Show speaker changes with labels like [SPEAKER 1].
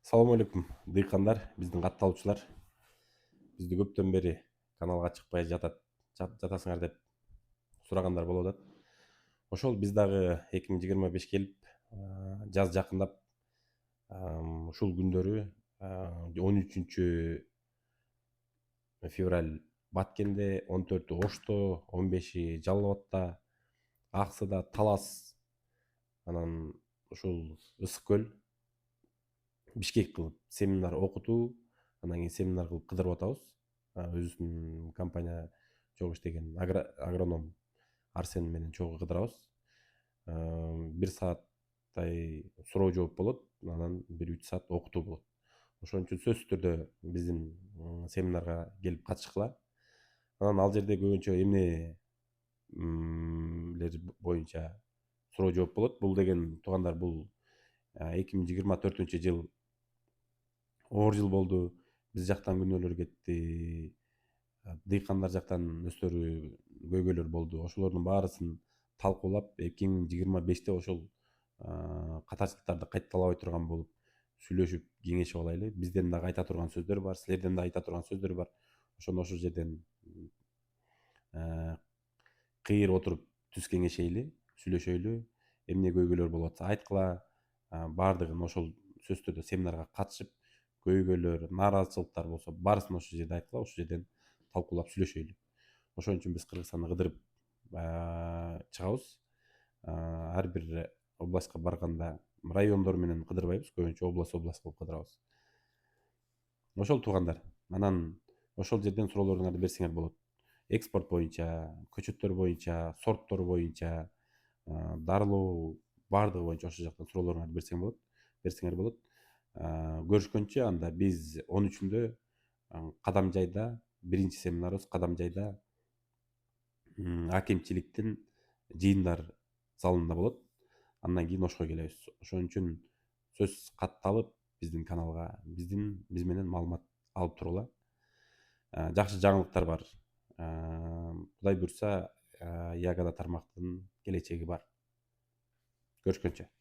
[SPEAKER 1] Салам алейкум дыйкандар, биздин катталуучулар. Бизди көптөн бери каналга чыкпай жатасыңар деп сурагандар болуп атат. Ошол биз дагы 2025 келип, жаз жакындап, ушул күндөрү 13 февраль Баткенде, 14 Ошто, 15 Жалал Абадта, Аксыда, Талас, анан ушул Ысык көл, Бишкек кылып семинар окутуу, анан кийин семинар кылып кыдырып атабыз. Өзүбүздүн компания чогуу иштеген агроном Арсен менен чогуу кыдырабыз. 1 сааттай суроо жооп болот, анан 1-3 саат окутуу болот. Ошон үчүн сөзсүз түрдө биздин семинарга келип катышкыла. Анан ал жерде көбүнчө эмнелер боюнча суроо жооп болот. Бул деген туугандар, бул 2024 жыл оор жыл болду. Биз жактан күнөөлөр кетти, дыйкандар жактан өстөрү көйгөйлөр болду. Ошолордун баарысын талкуулап 2025-те ошол катачылыктарды кайталабай турган болуп сүйлөшүп кеңешип алайлы. Бизден дагы айта турган сөздөр бар, силерден да айта турган сөздөр бар. Ошону ошол жерден кыйыр отуруп түз кеңешейли, сүйлөшөйлү. Эмне көйгөйлөр болуп атса айткыла. Баардыгын ошол сөзсүз түрдө семинарга катышып, көйгөйлөр, нааразычылыктар болсо баарысын ошол жерде айткыла, ошол жерден талкуулап сүйлөшөйлү. Ошон үчүн биз Кыргызстанды кыдырып чыгабыз. Ар бир областка барганда райондор менен кыдырбайбыз, көбүнчө область кылып кыдырабыз. Ошол туугандар, анан ошол жерден суроолоруңарды берсеңер болот. Экспорт боюнча, көчөттөр боюнча, сорттор боюнча, дарылоо, баардыгы боюнча ошол жактан суроолоруңарды берсеңер болот. Көрүшкөнчө анда биз 13-үндө Кадамжайда, биринчи семинарыбыз Кадамжайда акимчиликтин жыйындар залында болот. Андан кийин Ошко келебиз. Ошон үчүн сөз катталып биздин каналга биз менен маалымат алып тургула. Жакшы жаңылыктар бар. Кудай буйрса, Ягода тармактын келечеги бар. Көрүшкөнчө.